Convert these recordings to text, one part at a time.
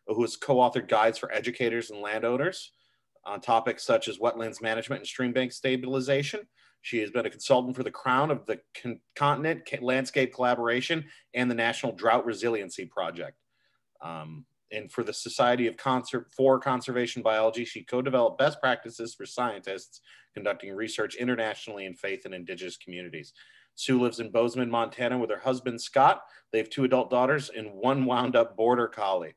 who has co-authored guides for educators and landowners on topics such as wetlands management and stream bank stabilization. She has been a consultant for the Crown of the Continent Landscape Collaboration and the National Drought Resiliency Project. And for the Society of Conservation Biology, she co-developed best practices for scientists conducting research internationally in faith and indigenous communities. Sue lives in Bozeman, Montana with her husband, Scott. They have 2 adult daughters and 1 wound-up border collie.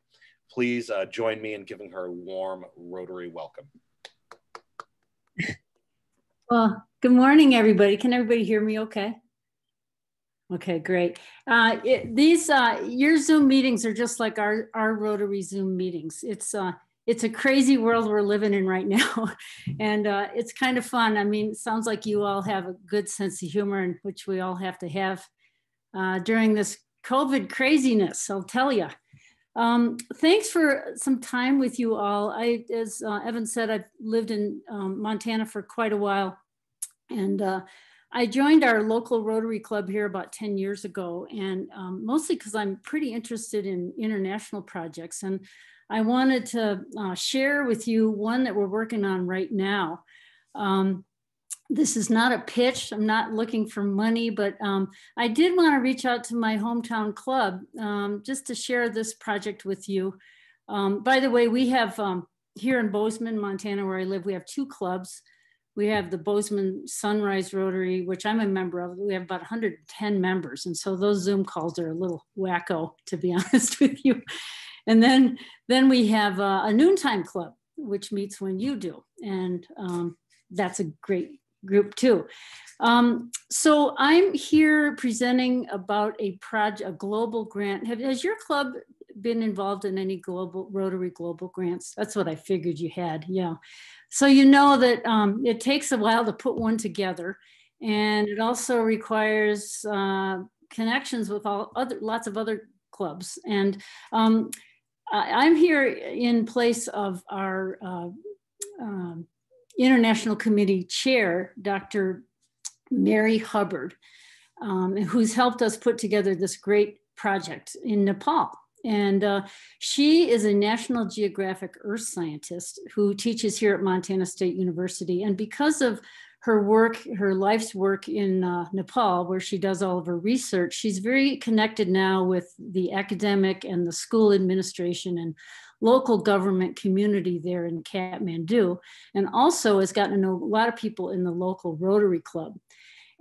Please join me in giving her a warm Rotary welcome. Well, good morning, everybody. Can everybody hear me okay? Okay, great. Your Zoom meetings are just like our Rotary Zoom meetings. It's a crazy world we're living in right now. And it's kind of fun. I mean, it sounds like you all have a good sense of humor, in which we all have to have during this COVID craziness, I'll tell you. Thanks for some time with you all. As Evan said, I've lived in Montana for quite a while. And I joined our local Rotary Club here about 10 years ago, and mostly because I'm pretty interested in international projects. And I wanted to share with you one that we're working on right now. This is not a pitch. I'm not looking for money, but I did want to reach out to my hometown club just to share this project with you. By the way, we have here in Bozeman, Montana, where I live, we have 2 clubs. We have the Bozeman Sunrise Rotary, which I'm a member of. We have about 110 members. And so those Zoom calls are a little wacko, to be honest with you. And then we have a noontime club, which meets when you do. And that's a great group too. So I'm here presenting about a project, a global grant. Has your club been involved in any Rotary global grants? That's what I figured you had, yeah. So you know that it takes a while to put one together, and it also requires connections with lots of other clubs. And I'm here in place of our International Committee Chair, Dr. Mary Hubbard, who's helped us put together this great project in Nepal. And she is a National Geographic Earth scientist who teaches here at Montana State University. And because of her work, her life's work in Nepal, where she does all of her research, she's very connected now with the academic and the school administration and local government community there in Kathmandu, and also has gotten to know a lot of people in the local Rotary Club.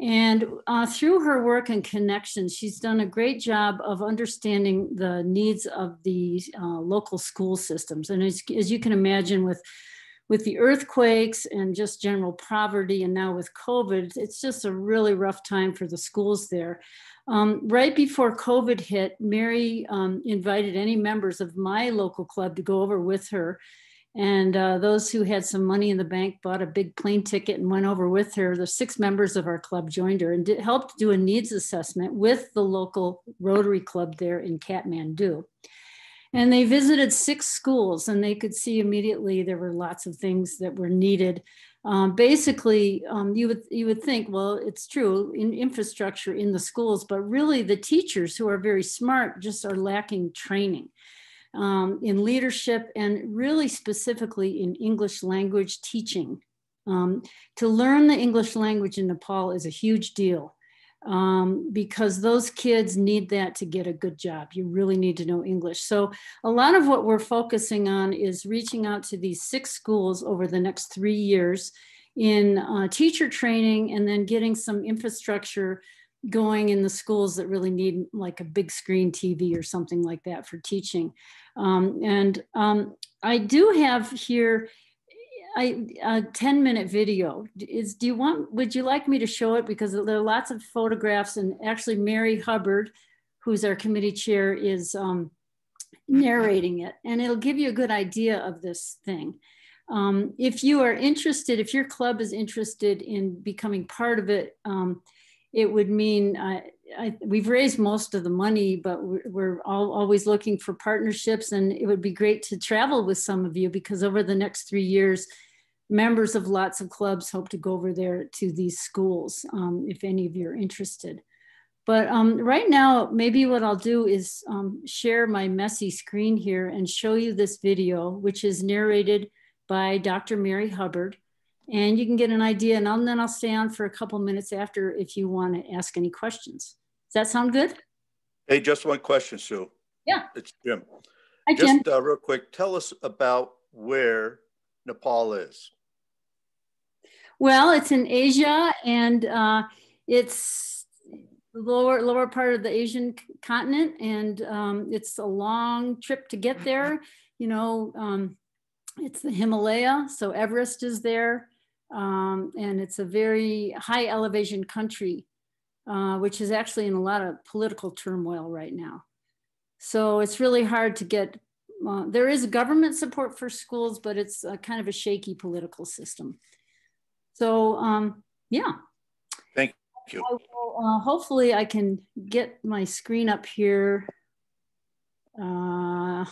And through her work and connections, she's done a great job of understanding the needs of the local school systems. And as you can imagine, with the earthquakes and just general poverty, and now with COVID, it's just a really rough time for the schools there. Right before COVID hit, Mary invited any members of my local club to go over with her. And those who had some money in the bank bought a big plane ticket and went over with her. The 6 members of our club joined her and helped do a needs assessment with the local Rotary Club there in Kathmandu. And they visited 6 schools, and they could see immediately there were lots of things that were needed. Basically, you would think, well, it's true in infrastructure in the schools, but really the teachers, who are very smart, just are lacking training in leadership, and really specifically in English language teaching. To learn the English language in Nepal is a huge deal. Because those kids need that to get a good job. You really need to know English. So a lot of what we're focusing on is reaching out to these 6 schools over the next 3 years in teacher training, and then getting some infrastructure going in the schools that really need like a big screen TV or something like that for teaching. I do have here a 10-minute video. Would you like me to show it? Because there are lots of photographs, and actually Mary Hubbard, who's our committee chair, is narrating it, and it'll give you a good idea of this thing. If you are interested, if your club is interested in becoming part of it, it would mean, we've raised most of the money, but we're always looking for partnerships, and it would be great to travel with some of you, because over the next 3 years, members of lots of clubs hope to go over there to these schools, if any of you are interested. But right now, maybe what I'll do is share my messy screen here and show you this video, which is narrated by Dr. Mary Hubbard. And you can get an idea, and then I'll stay on for a couple minutes after if you want to ask any questions. Does that sound good? Hey, just one question, Sue. Yeah. It's Jim. Hi, Jim. Just real quick, tell us about where Nepal is. Well, it's in Asia, and it's the lower part of the Asian continent, and it's a long trip to get there. You know, it's the Himalaya, so Everest is there, and it's a very high elevation country, which is actually in a lot of political turmoil right now. So it's really hard to get, there is government support for schools, but it's kind of a shaky political system. So yeah. Thank you. Hopefully I can get my screen up here. And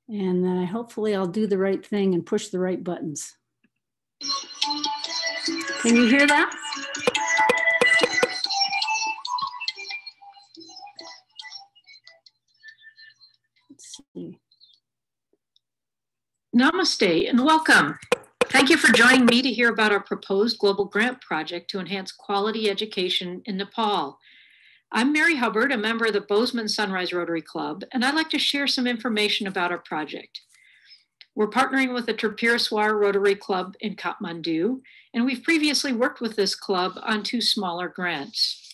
then hopefully I'll do the right thing and push the right buttons. Can you hear that? Let's see. Namaste and welcome. Thank you for joining me to hear about our proposed global grant project to enhance quality education in Nepal. I'm Mary Hubbard, a member of the Bozeman Sunrise Rotary Club, and I'd like to share some information about our project. We're partnering with the Tripuraswar Rotary Club in Kathmandu, and we've previously worked with this club on 2 smaller grants.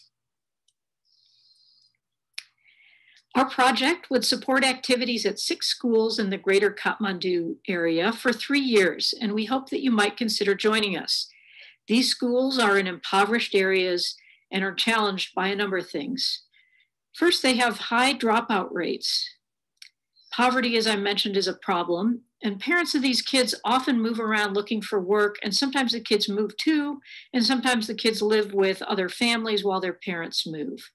Our project would support activities at 6 schools in the greater Kathmandu area for 3 years, and we hope that you might consider joining us. These schools are in impoverished areas and are challenged by a number of things. First, they have high dropout rates. Poverty, as I mentioned, is a problem, and parents of these kids often move around looking for work, and sometimes the kids move too, and sometimes the kids live with other families while their parents move.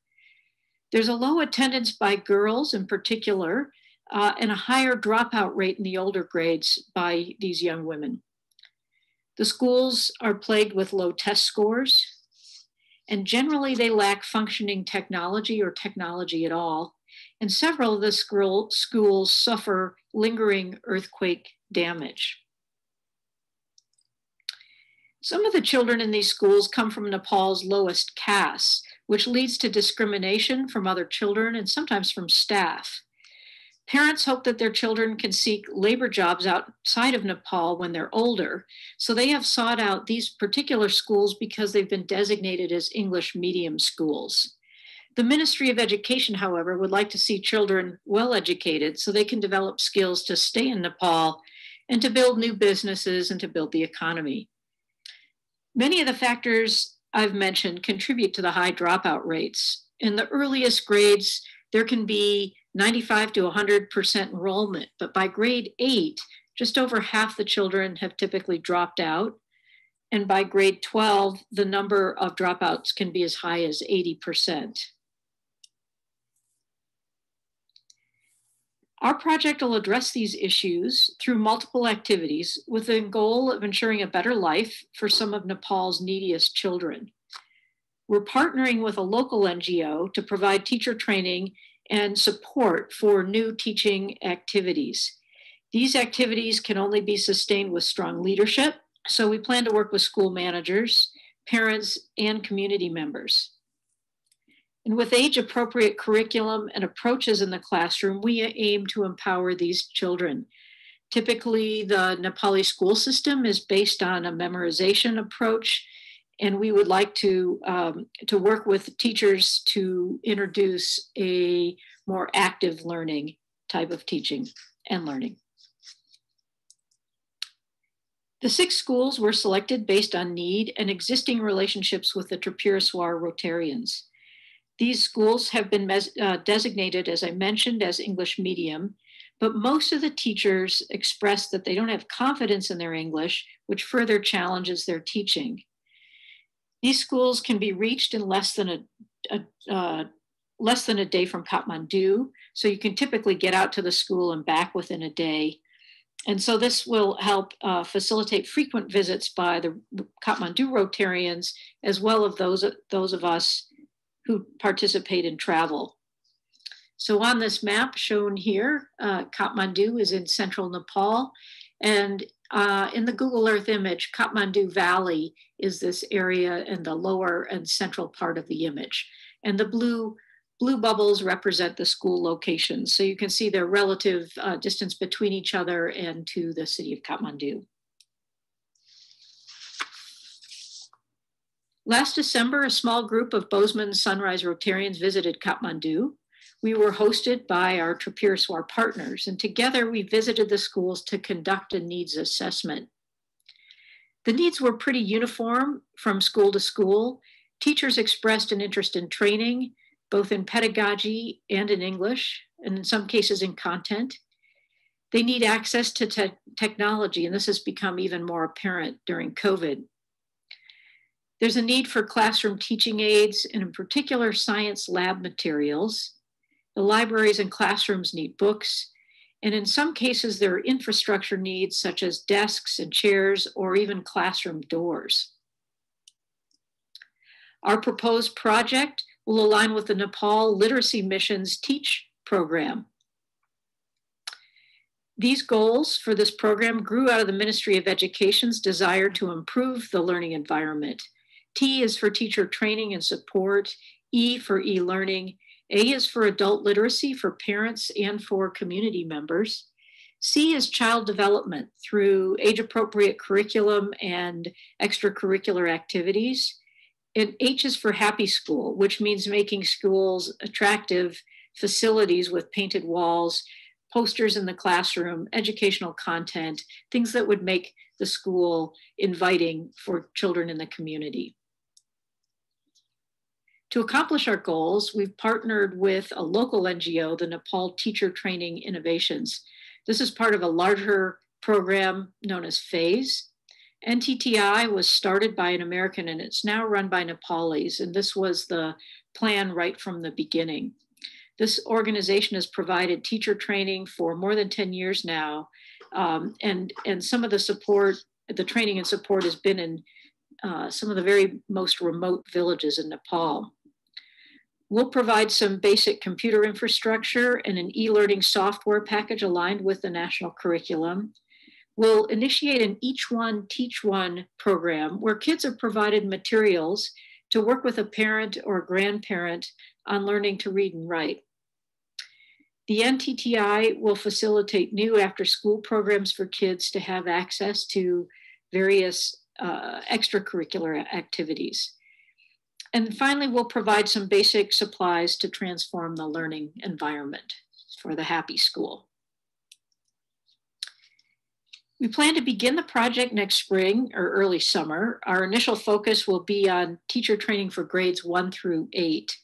There's a low attendance by girls in particular, and a higher dropout rate in the older grades by these young women. The schools are plagued with low test scores, and generally they lack functioning technology or technology at all. And several of the schools suffer lingering earthquake damage. Some of the children in these schools come from Nepal's lowest castes, which leads to discrimination from other children and sometimes from staff. Parents hope that their children can seek labor jobs outside of Nepal when they're older, so they have sought out these particular schools because they've been designated as English medium schools. The Ministry of Education, however, would like to see children well educated so they can develop skills to stay in Nepal and to build new businesses and to build the economy. Many of the factors I've mentioned contribute to the high dropout rates. In the earliest grades, there can be 95 to 100% enrollment, but by grade 8, just over half the children have typically dropped out. And by grade 12, the number of dropouts can be as high as 80%. Our project will address these issues through multiple activities with the goal of ensuring a better life for some of Nepal's neediest children. We're partnering with a local NGO to provide teacher training and support for new teaching activities. These activities can only be sustained with strong leadership, so we plan to work with school managers, parents, and community members. And with age-appropriate curriculum and approaches in the classroom, we aim to empower these children. Typically, the Nepali school system is based on a memorization approach, and we would like to work with teachers to introduce a more active learning type of teaching and learning. The 6 schools were selected based on need and existing relationships with the Tripuraswar Rotarians. These schools have been designated, as I mentioned, as English medium, but most of the teachers express that they don't have confidence in their English, which further challenges their teaching. These schools can be reached in less than a day from Kathmandu, so you can typically get out to the school and back within a day. And so this will help facilitate frequent visits by the Kathmandu Rotarians, as well as those of us who participate in travel. So on this map shown here, Kathmandu is in central Nepal, and in the Google Earth image, Kathmandu Valley is this area in the lower and central part of the image. And the blue bubbles represent the school locations. So you can see their relative distance between each other and to the city of Kathmandu. Last December, a small group of Bozeman Sunrise Rotarians visited Kathmandu. We were hosted by our Trapiraswar partners, and together we visited the schools to conduct a needs assessment. The needs were pretty uniform from school to school. Teachers expressed an interest in training, both in pedagogy and in English, and in some cases in content. They need access to technology, and this has become even more apparent during COVID. There's a need for classroom teaching aids, and in particular, science lab materials. The libraries and classrooms need books, and in some cases, there are infrastructure needs such as desks and chairs, or even classroom doors. Our proposed project will align with the Nepal Literacy Mission's TEACH program. These goals for this program grew out of the Ministry of Education's desire to improve the learning environment. T is for teacher training and support, E for e-learning, A is for adult literacy for parents and for community members. C is child development through age-appropriate curriculum and extracurricular activities. And H is for happy school, which means making schools attractive facilities with painted walls, posters in the classroom, educational content, things that would make the school inviting for children in the community. To accomplish our goals, we've partnered with a local NGO, the Nepal Teacher Training Innovations. This is part of a larger program known as PHASE. NTTI was started by an American and it's now run by Nepalis, and this was the plan right from the beginning. This organization has provided teacher training for more than 10 years now, and some of the support, the training and support has been in some of the very most remote villages in Nepal. We'll provide some basic computer infrastructure and an e-learning software package aligned with the national curriculum. We'll initiate an Each One, Teach One program where kids are provided materials to work with a parent or a grandparent on learning to read and write. The NTTI will facilitate new after-school programs for kids to have access to various extracurricular activities. And finally, we'll provide some basic supplies to transform the learning environment for the happy school. We plan to begin the project next spring or early summer. Our initial focus will be on teacher training for grades 1 through 8.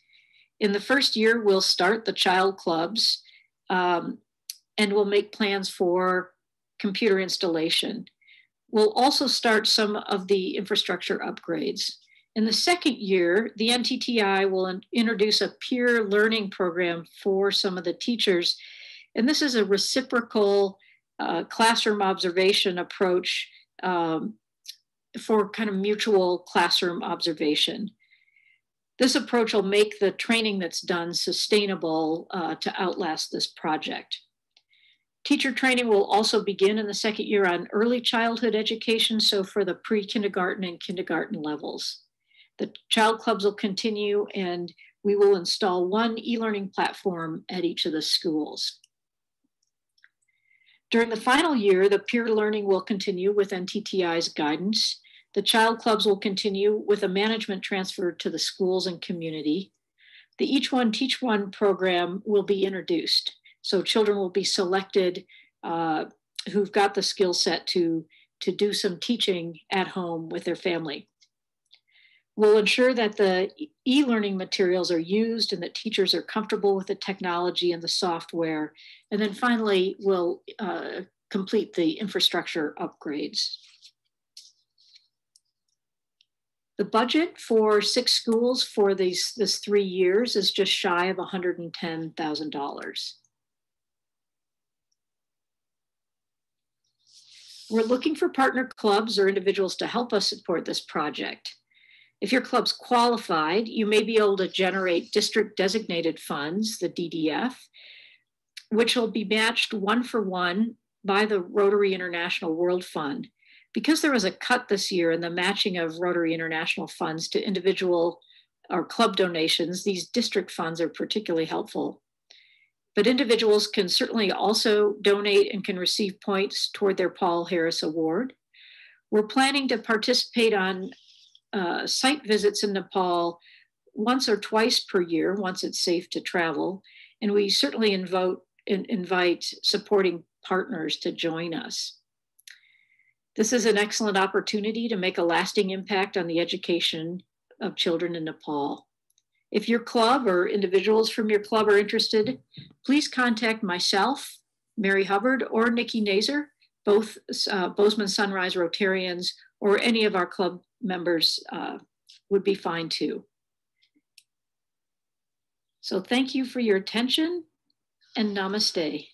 In the first year, we'll start the child clubs and we'll make plans for computer installation. We'll also start some of the infrastructure upgrades. In the second year, the NTTI will introduce a peer learning program for some of the teachers. And this is a reciprocal classroom observation approach for kind of mutual classroom observation. This approach will make the training that's done sustainable to outlast this project. Teacher training will also begin in the second year on early childhood education, so for the pre-kindergarten and kindergarten levels. The child clubs will continue and we will install one e-learning platform at each of the schools. During the final year, the peer learning will continue with NTTI's guidance. The child clubs will continue with a management transfer to the schools and community. The Each One, Teach One program will be introduced. So children will be selected who've got the skill set to do some teaching at home with their family. We'll ensure that the e-learning materials are used and that teachers are comfortable with the technology and the software. And then finally, we'll complete the infrastructure upgrades. The budget for 6 schools for this 3 years is just shy of $110,000. We're looking for partner clubs or individuals to help us support this project. If your club's qualified, you may be able to generate district designated funds, the DDF, which will be matched 1-for-1 by the Rotary International World Fund. Because there was a cut this year in the matching of Rotary International funds to individual or club donations, these district funds are particularly helpful. But individuals can certainly also donate and can receive points toward their Paul Harris Award. We're planning to participate on site visits in Nepal once or twice per year, once it's safe to travel. And we certainly invite supporting partners to join us. This is an excellent opportunity to make a lasting impact on the education of children in Nepal. If your club or individuals from your club are interested, please contact myself, Mary Hubbard, or Nikki Nazer, both Bozeman Sunrise Rotarians, or any of our club members would be fine too. So thank you for your attention, and namaste.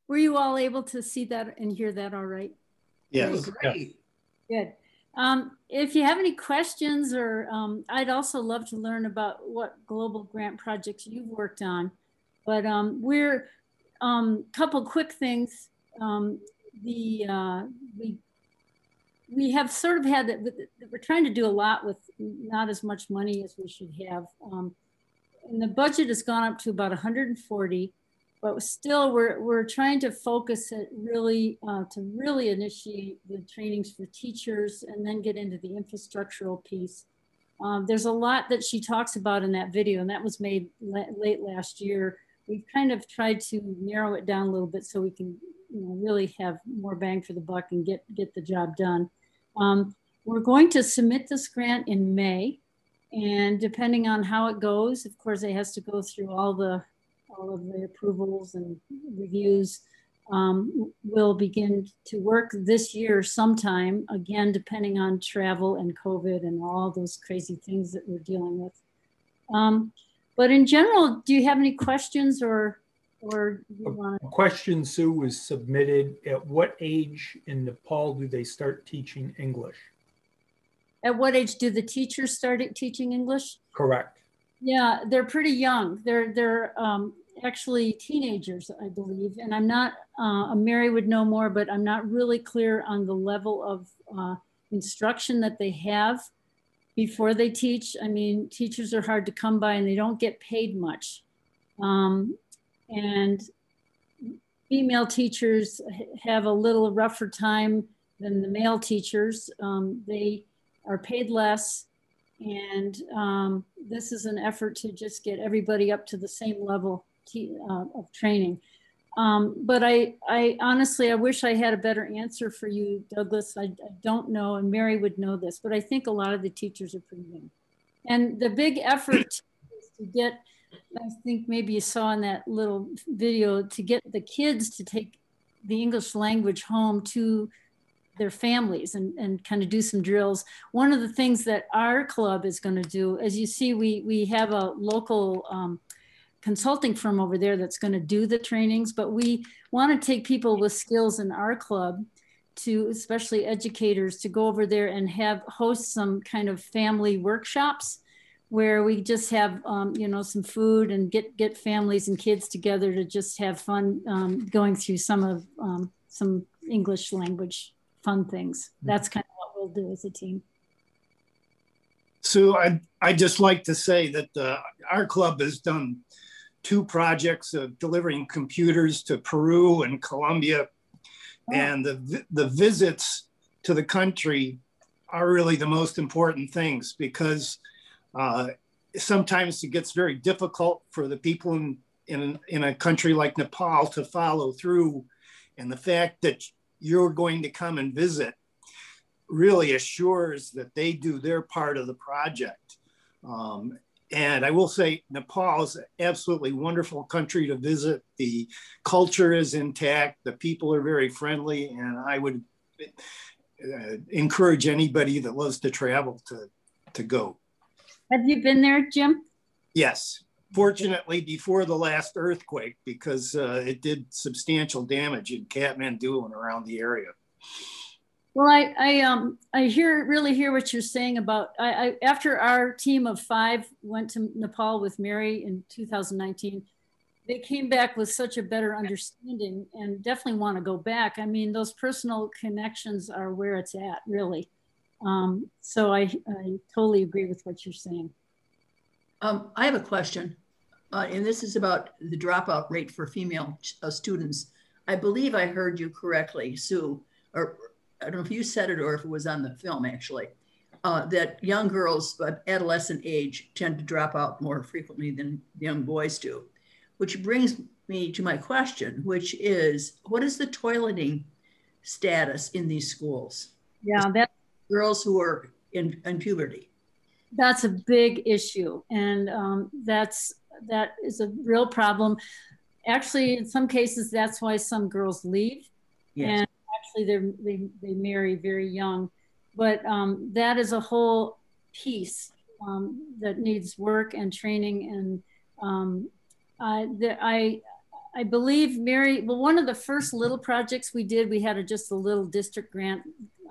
Were you all able to see that and hear that all right? Yes. Great. Good. If you have any questions, or I'd also love to learn about what global grant projects you've worked on. But we're couple quick things. We have sort of had that. We're trying to do a lot with not as much money as we should have. And the budget has gone up to about 140. But still, we're trying to focus it really to really initiate the trainings for teachers and then get into the infrastructural piece. There's a lot that she talks about in that video, and that was made late last year. We've kind of tried to narrow it down a little bit so we can really have more bang for the buck and get the job done. We're going to submit this grant in May, and depending on how it goes, of course, it has to go through all of the approvals and reviews. We'll begin to work this year sometime, again, depending on travel and COVID and all those crazy things that we're dealing with. But in general, do you have any questions or you want to? Question, Sue, was submitted. At what age in Nepal do they start teaching English? At what age do the teachers start teaching English? Correct. Yeah, they're pretty young. They're actually teenagers, I believe. And I'm not, Mary would know more, but I'm not really clear on the level of instruction that they have before they teach. I mean, teachers are hard to come by and they don't get paid much. And female teachers have a little rougher time than the male teachers. They are paid less. And this is an effort to just get everybody up to the same level of training. But I honestly, I wish I had a better answer for you, Douglas. I don't know, and Mary would know this, but I think a lot of the teachers are pretty young. And the big effort is to get, I think maybe you saw in that little video, to get the kids to take the English language home to their families and kind of do some drills. One of the things that our club is going to do, as you see, we have a local consulting firm over there that's going to do the trainings, but we want to take people with skills in our club, to especially educators, to go over there and host some kind of family workshops where we just have some food and get families and kids together to just have fun going through some English language fun things. That's kind of what we'll do as a team. Sue, I'd just like to say that our club has done 2 projects of delivering computers to Peru and Colombia. Oh. And the visits to the country are really the most important things, because sometimes it gets very difficult for the people in a country like Nepal to follow through. And the fact that you're going to come and visit really assures that they do their part of the project. And I will say Nepal is an absolutely wonderful country to visit. The culture is intact. The people are very friendly. And I would encourage anybody that loves to travel to go. Have you been there, Jim? Yes. Fortunately, before the last earthquake, because it did substantial damage in Kathmandu and around the area. Well, I really hear what you're saying about, after our team of 5 went to Nepal with Mary in 2019, they came back with such a better understanding and definitely want to go back. I mean, those personal connections are where it's at, really. So I totally agree with what you're saying. I have a question, and this is about the dropout rate for female students. I believe I heard you correctly, Sue, or I don't know if you said it or if it was on the film actually, that young girls at adolescent age tend to drop out more frequently than young boys do, which brings me to my question, which is, what is the toileting status in these schools? Yeah, that girls who are in puberty. That's a big issue, and that is a real problem. Actually, in some cases, that's why some girls leave. Yes. And actually, they marry very young. But that is a whole piece that needs work and training. And I believe Mary. Well, one of the first little projects we did, we had just a little district grant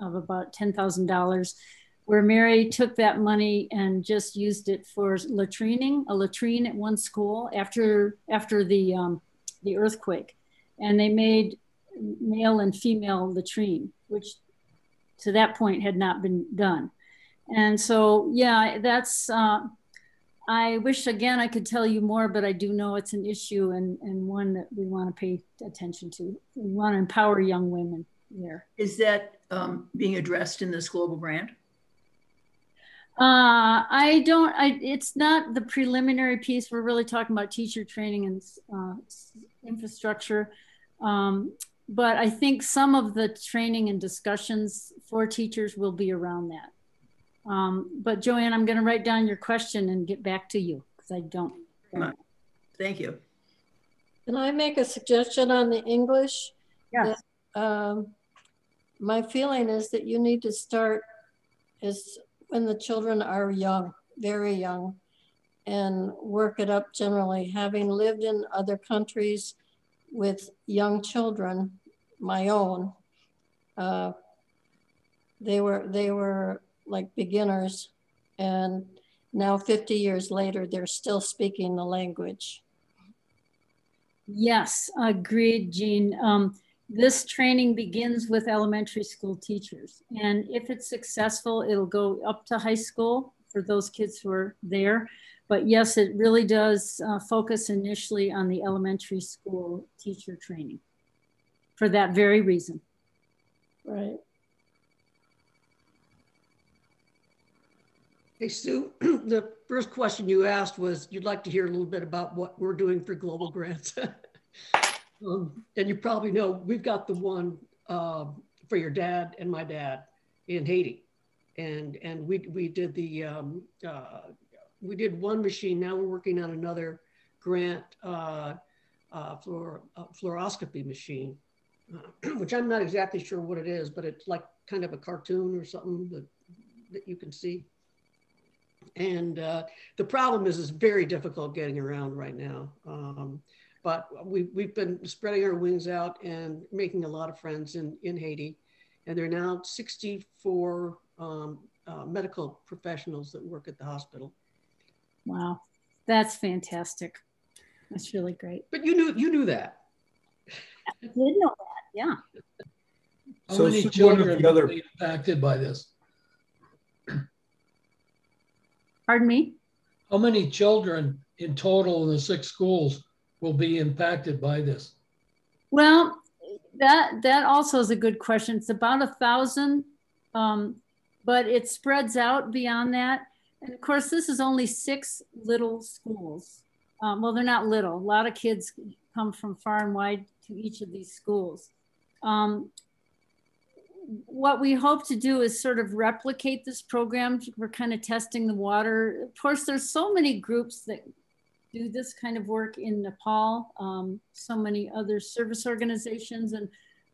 of about $10,000. Where Mary took that money and just used it for latrining, a latrine at one school after the earthquake. And they made male and female latrine, which to that point had not been done. And so, yeah, that's, I wish, again, I could tell you more, but I do know it's an issue and one that we want to pay attention to. We want to empower young women there. Is that being addressed in this global grant? It's not the preliminary piece. We're really talking about teacher training and infrastructure. But I think some of the training and discussions for teachers will be around that. But Joanne, I'm gonna write down your question and get back to you because I don't. Thank you. Can I make a suggestion on the English? Yes. My feeling is that you need to start when the children are young, very young, and work it up generally. Having lived in other countries with young children, my own, they were like beginners, and now 50 years later, they're still speaking the language. Yes, agreed, Jean. This training begins with elementary school teachers. And if it's successful, it'll go up to high school for those kids who are there. But yes, it really does focus initially on the elementary school teacher training for that very reason. Right. Hey, Sue, the first question you asked was, you'd like to hear a little bit about what we're doing for global grants. And you probably know, we've got the one for your dad and my dad in Haiti. And we did we did one machine. Now we're working on another grant for a fluoroscopy machine, which I'm not exactly sure what it is, but it's like kind of a cartoon or something that you can see. And the problem is it's very difficult getting around right now. But we've been spreading our wings out and making a lot of friends in Haiti. And there are now 64 medical professionals that work at the hospital. Wow, that's fantastic. That's really great. But you knew that. I did know that, yeah. How many children will be impacted by this? Pardon me? How many children in total in the 6 schools will be impacted by this? Well, that also is a good question. It's about 1,000, but it spreads out beyond that. And of course, this is only 6 little schools. Well, they're not little. A lot of kids come from far and wide to each of these schools. what we hope to do is sort of replicate this program. We're kind of testing the water. Of course, there's so many groups that do this kind of work in Nepal, so many other service organizations, and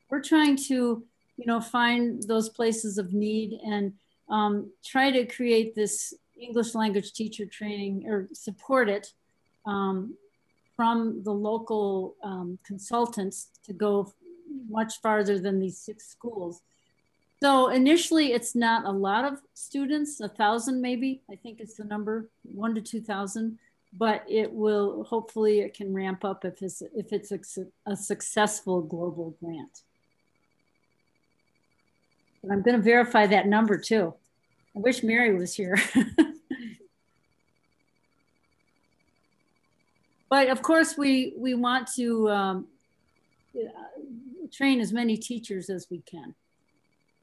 we're trying to, you know, find those places of need and try to create this English language teacher training or support it from the local consultants to go much farther than these 6 schools. So initially it's not a lot of students, 1,000 maybe, I think it's the number, 1,000 to 2,000, but it will, hopefully it can ramp up if it's a successful global grant. But I'm gonna verify that number too. I wish Mary was here. But of course we want to train as many teachers as we can.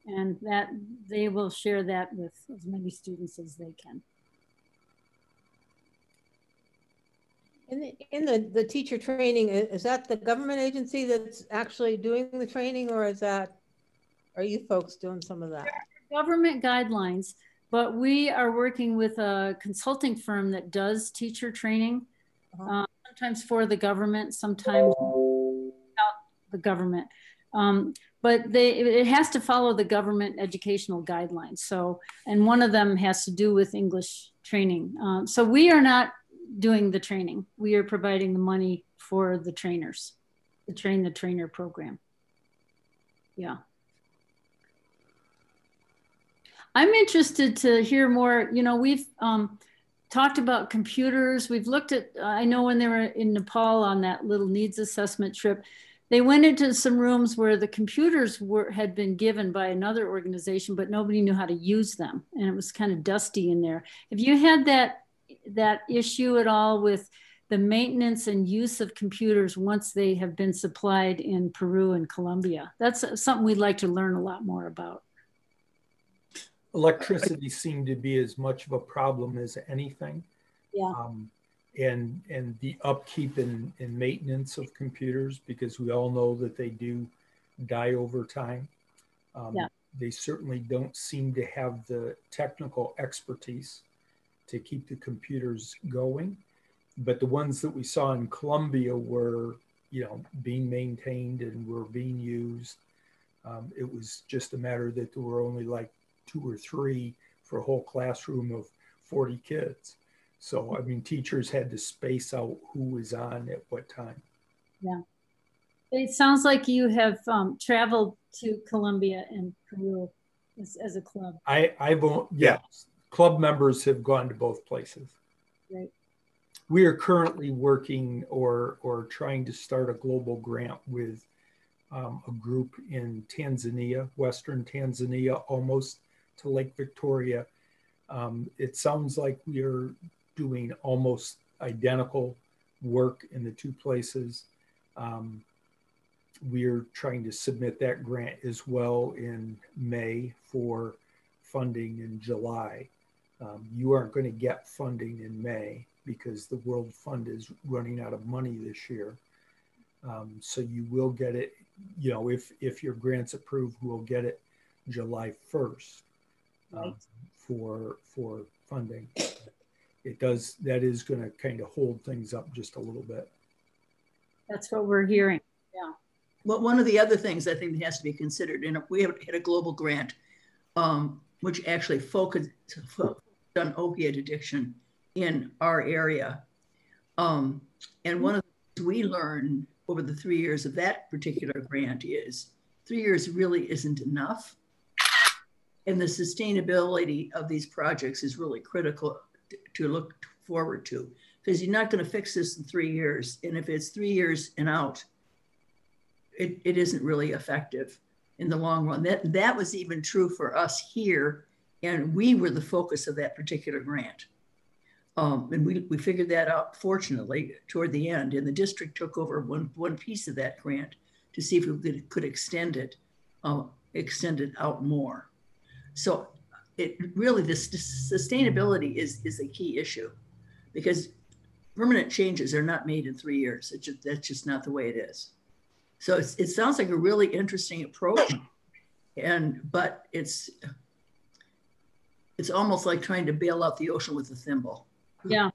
And that they will share that with as many students as they can. In the teacher training, is that the government agency that's actually doing the training, or are you folks doing some of that? There are government guidelines, but we are working with a consulting firm that does teacher training, sometimes for the government, sometimes without the government. But it has to follow the government educational guidelines. So, and one of them has to do with English training. So we are not doing the training. We are providing the money for the trainers, the train the trainer program. Yeah. I'm interested to hear more. You know, we've talked about computers. We've looked at, I know when they were in Nepal on that little needs assessment trip, they went into some rooms where the computers had been given by another organization, but nobody knew how to use them. And it was kind of dusty in there. Have you had that issue at all with the maintenance and use of computers once they have been supplied in Peru and Colombia? That's something we'd like to learn a lot more about. Electricity seemed to be as much of a problem as anything. Yeah. And the upkeep and maintenance of computers, because we all know that they do die over time. Yeah. They certainly don't seem to have the technical expertise to keep the computers going. But the ones that we saw in Colombia were, you know, being maintained and were being used. It was just a matter that there were only like 2 or 3 for a whole classroom of 40 kids. So, I mean, teachers had to space out who was on at what time. Yeah. It sounds like you have traveled to Colombia and Peru as a club. Yeah. Club members have gone to both places. Right. We are currently working or trying to start a global grant with a group in Tanzania, Western Tanzania, almost to Lake Victoria. It sounds like we are doing almost identical work in the 2 places. We're trying to submit that grant as well in May for funding in July. You aren't going to get funding in May because the World Fund is running out of money this year. So you will get it, you know, if your grant's approved, we'll get it July 1st for funding. That is going to kind of hold things up just a little bit. That's what we're hearing. Yeah. Well, one of the other things I think that has to be considered, and we have had a global grant, which actually focused on opiate addiction in our area. And one of the things we learned over the 3 years of that particular grant is 3 years really isn't enough. And the sustainability of these projects is really critical to look forward to, because you're not going to fix this in 3 years. And if it's 3 years and out, it isn't really effective in the long run. That was even true for us here. And we were the focus of that particular grant. And we figured that out, fortunately, toward the end. And the district took over one piece of that grant to see if we could extend it out more. So it really, this sustainability is a key issue, because permanent changes are not made in 3 years. That's just not the way it is. So it sounds like a really interesting approach. but it's almost like trying to bail out the ocean with a thimble. Yeah,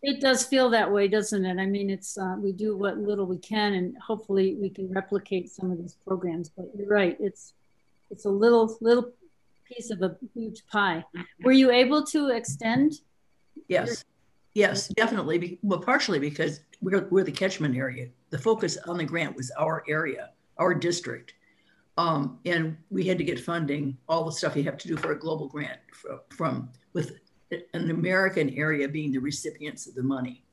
it does feel that way, doesn't it? I mean, it's we do what little we can, and hopefully we can replicate some of these programs. But you're right, it's a little piece of a huge pie. Were you able to extend? Yes, yes, definitely. Well, partially because we're the catchment area. The focus on the grant was our area, our district. And we had to get funding, all the stuff you have to do for a global grant with an American area being the recipients of the money.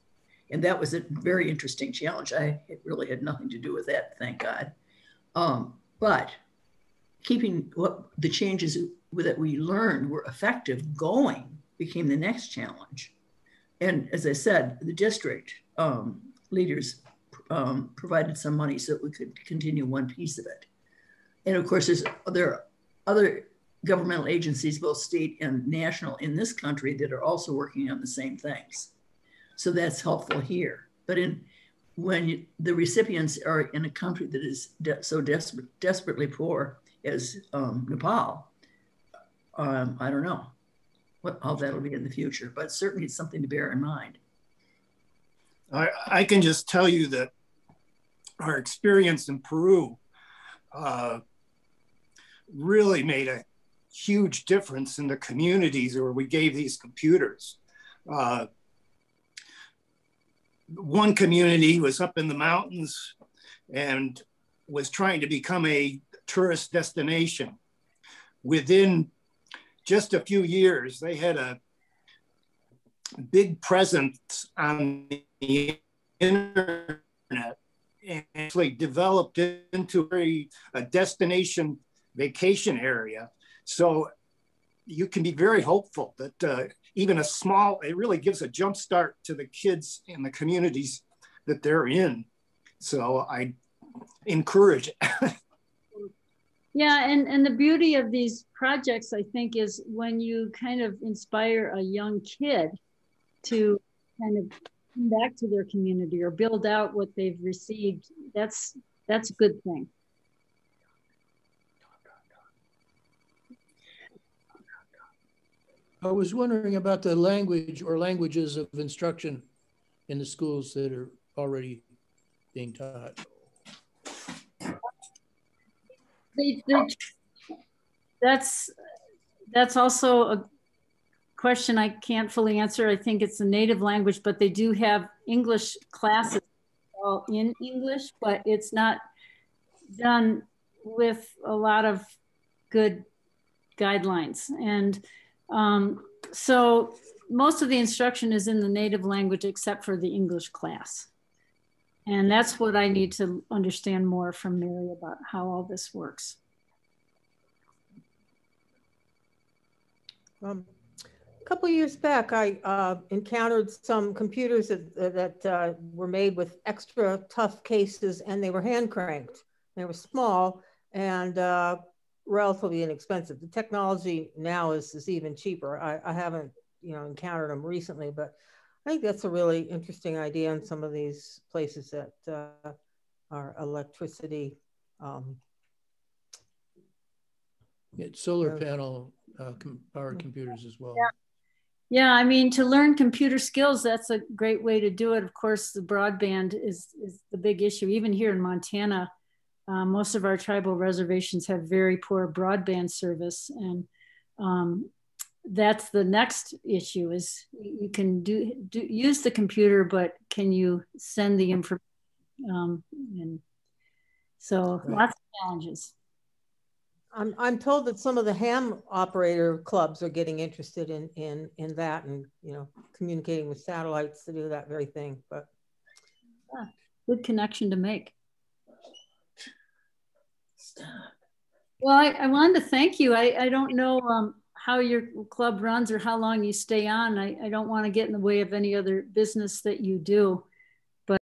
And that was a very interesting challenge. It really had nothing to do with that, thank God. But keeping what the changes that we learned were effective going became the next challenge. And as I said, the district leaders provided some money so that we could continue one piece of it. And of course, there are other governmental agencies, both state and national in this country, that are also working on the same things. So that's helpful here. But when the recipients are in a country that is so desperately poor as Nepal, I don't know how that'll be in the future, but certainly it's something to bear in mind. I can just tell you that our experience in Peru really made a huge difference in the communities where we gave these computers. One community was up in the mountains and was trying to become a tourist destination. Within just a few years, they had a big presence on the internet and actually developed into a destination vacation area. So you can be very hopeful that even it really gives a jump start to the kids in the communities that they're in. So I encourage it. Yeah, and the beauty of these projects, I think, is when you kind of inspire a young kid to kind of come back to their community or build out what they've received, that's a good thing. I was wondering about the language or languages of instruction in the schools that are already being taught. That's also a question I can't fully answer. I think it's a native language, but they do have English classes all in English, but it's not done with a lot of good guidelines. And so most of the instruction is in the native language except for the English class. And that's what I need to understand more from Mary about how all this works. A couple of years back, I encountered some computers that were made with extra tough cases, and they were hand cranked. They were small and relatively inexpensive. The technology now is even cheaper. I haven't encountered them recently, but I think that's a really interesting idea in some of these places that are electricity. Solar panel powered computers as well. Yeah, I mean, to learn computer skills, that's a great way to do it. Of course, the broadband is the big issue. Even here in Montana, most of our tribal reservations have very poor broadband service. And that's the next issue is you can use the computer, but can you send the information? And so lots of challenges. I'm told that some of the ham operator clubs are getting interested in that and communicating with satellites to do that very thing. But yeah, good connection to make. Well, I wanted to thank you. I don't know how your club runs or how long you stay on. I don't want to get in the way of any other business that you do.